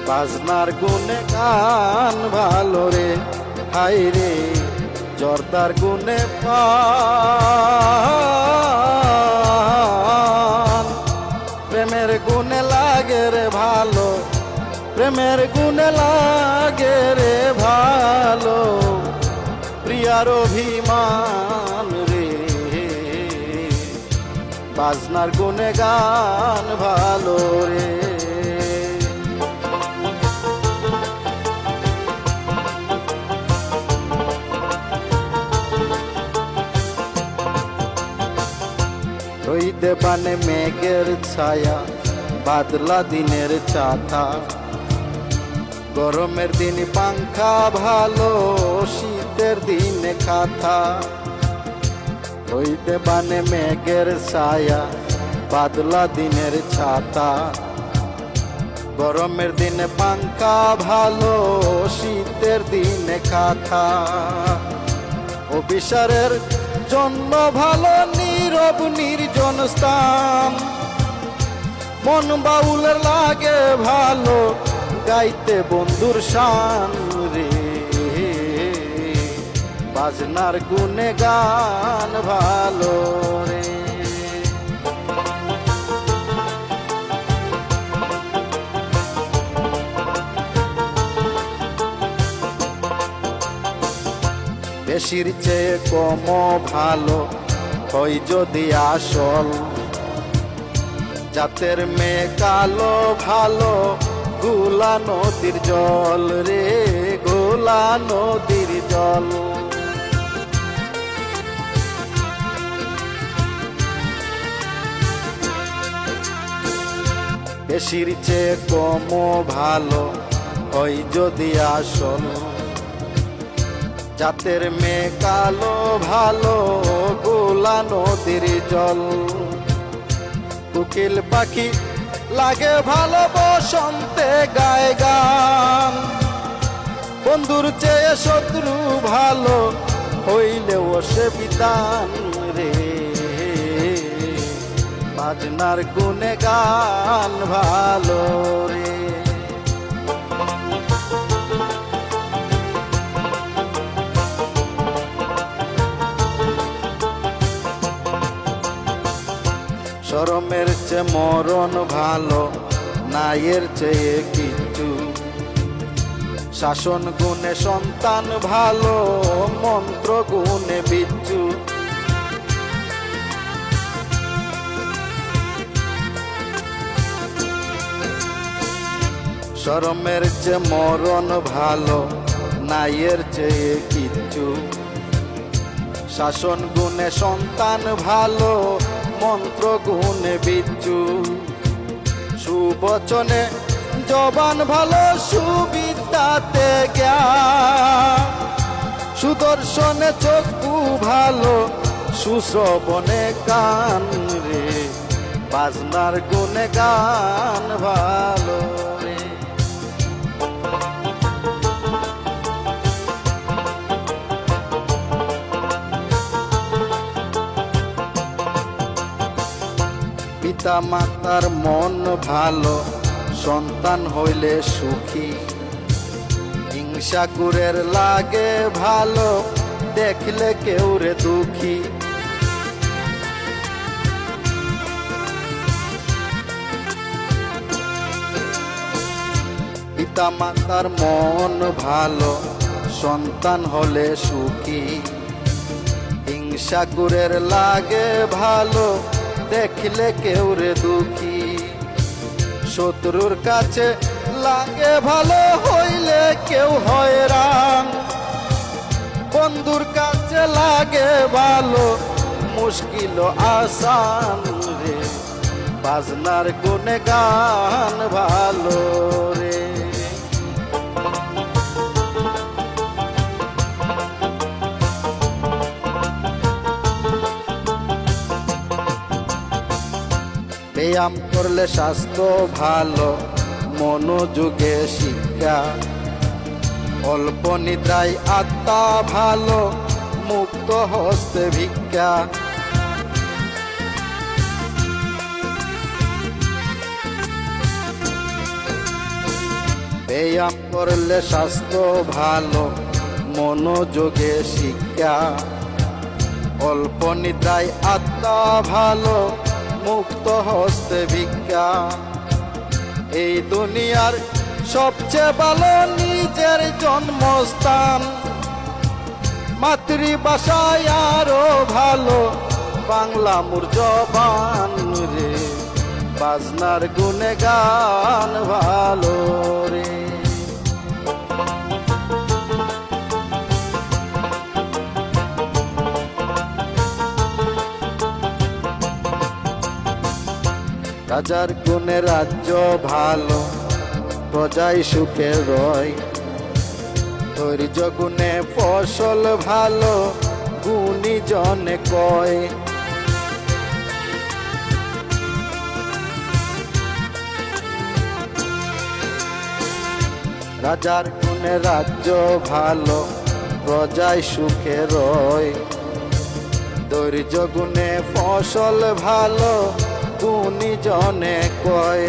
বাজনার গুনে গান ভালো রে, হাই রে জর্দার গুনে পান। প্রেমের গুনে লাগে রে ভালো, প্রেমের গুনে লাগে রে ভালো, প্রিয়ার অভিমান রে। বাজনার গুনে গান ভালো রে। রইতে বানে মেঘের ছায়া, বাদলা দিনের ছাতা, গরমের দিন পাংখা ভালো, শীতের দিনে কাঁথা। রইতে বানে মেঘের ছায়া, বাদলা দিনের ছাতা, গরমের দিনে পাংখা ভালো, শীতের দিনে কাঁথা। অভিসারের জন্য ভালো নীরব নির্জন স্থান, মন বাউলের লাগে ভালো, গাইতে বন্ধুর শান রে। বাজনার গুনে গান ভালো রে। বেশির চেয়ে কম ভালো হয় যদি আসল, জাতের মেয়ে কালো ভালো, গোলা নদীর জল রে, গোলা নদীর জল। বেশির চেয়ে কম ভালো হয় যদি আসল, জাতের মেয়ে কালো ভালো, গোলা নদীর জল। কোকিল পাখি লাগে ভালো, বসন্তে গায় গান, বন্ধুর চেয়ে শত্রু ভালো, হইলেও সে বিধান রে। বাজনার গুনে গান ভালো রে। শরমের চেয়ে মরণ ভালো, নাইয়ের চেয়ে কিচ্ছু, শাসন গুণে সন্তান ভালো, মন্ত্র গুণে বিচ্ছু। শরমের চেয়ে মরণ ভালো, নাইয়ের চেয়ে কিচ্ছু, শাসন গুণে সন্তান ভালো, মন্ত্র গুণে বিচ্ছু। সুবচনে জবান ভালো, সুবিদ্যাতে জ্ঞান, সুদর্শনে চক্ষু ভালো, সুশ্রবণে কান রে। বাজনার গুণে গান ভালো রে। পিতা মাতার মন ভালো, সন্তান হইলে সুখী, হিংসা কুরের লাগে ভালো, দেখলে কেউ রে দুঃখী। পিতা মাতার মন ভালো, সন্তান হলে সুখী, হিংসা কুরের লাগে ভালো, দেখলে কেউ রে দুঃখী। শত্রুর কাছে লাগে ভালো, হইলে কেউ হয়রান, বন্ধুর কাছে লাগে ভালো, মুশকিল আসান রে। বাজনার গুনে গান ভালো রে। ব্যায়াম করলে স্বাস্থ্য ভালো, মনোযোগে শিক্ষা, অল্প নিদ্রায় আত্মা ভালো, মুক্ত হস্তে ভিক্ষা। ব্যায়াম করলে স্বাস্থ্য ভালো, মনোযোগে শিক্ষা, অল্প নিদ্রায় আত্মা ভালো, মুক্ত হস্তে ভিক্ষা। এই দুনিয়ার সবচেয়ে ভালো নিজের জন্মস্থান, মাতৃভাষায় আরো ভালো বাংলা মোর জবান রে, বাজনার গুনে গান ভালো রে। রাজার গুণে রাজ্য ভালো, প্রজাই সুখে রয়, ধৈর্য গুণে ফসল ভালো, গুণী জনে কয়। রাজার গুণে রাজ্য ভালো, প্রজাই সুখে রয়, ধৈর্য গুণে ফসল ভালো, গুণী জনে কয়।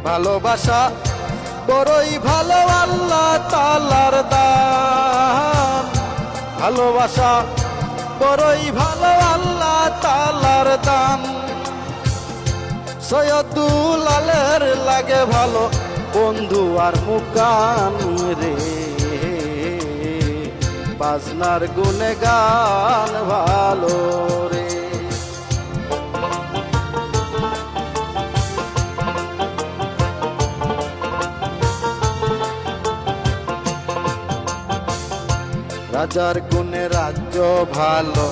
ভালোবাসা বড়ই ভালো আল্লাহ তাআলার দান, ভালোবাসা বড়ই ভালো আল্লাহ তাআলার দান। সৈয়দুল আলের লাগে ভালো বন্ধু আর মুকান রে, বাজনার গুনে গান ভালো রে। রাজার গুণে রাজ্য ভালো,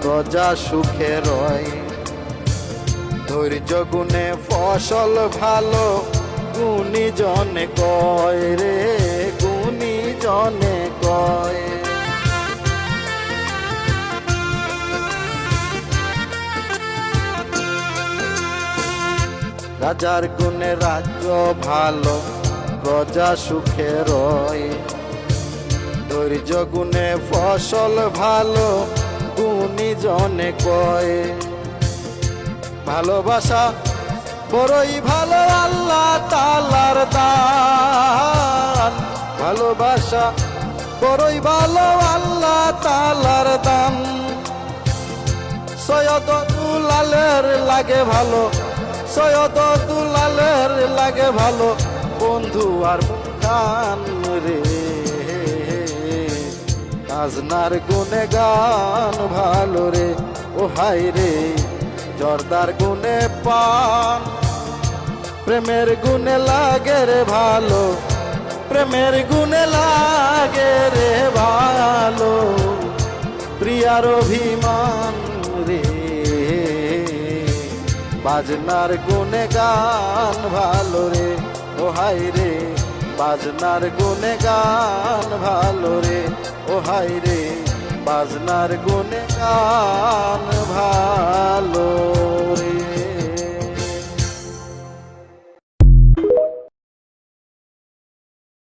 প্রজা সুখে রয়, ধৈর্য গুণে ফসল ভালো, গুণী জনে কয় রে, গুণী জনে কয়। রাজার গুণে রাজ্য ভালো, প্রজা সুখে রয়, ধৈর্য গুণে ফসল ভালো, গুণী জনে কয়। ভালোবাসা বড়ই ভালো আল্লাহ তাআলার দান, ভালোবাসা বড়ই ভালো আল্লাহ তাআলার দান। সৈয়দুল আলের লাগে ভালো, সৈয়দুল আলের লাগে ভালো বন্ধু আর মুকান রে, বাজনার গুনে গান ভালো রে। ও হাই রে জর্দার গুনে পান, প্রেমের গুনে লাগে রে ভালো, প্রেমের গুনে লাগে রে ভালো, প্রিয়ার অভিমান রে, বাজনার গুনে গান ভালো রে। ও হাই রে বাজনার গুনে গান ভালো রে, ও হাই রে বাজনার গুনে গান ভালো রে।